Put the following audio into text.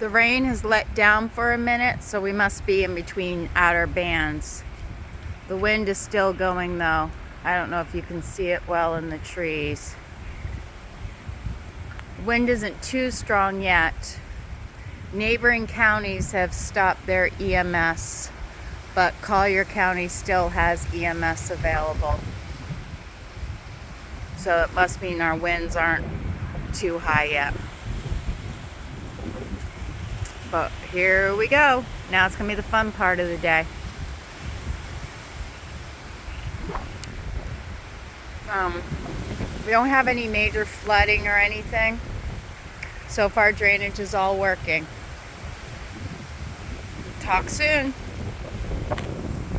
The rain has let down for a minute, so we must be in between outer bands. The wind is still going though. I don't know if you can see it well in the trees. Wind isn't too strong yet. Neighboring counties have stopped their EMS, but Collier County still has EMS available. So it must mean our winds aren't too high yet. But here we go. Now it's gonna be the fun part of the day. We don't have any major flooding or anything. So far, drainage is all working. Talk soon.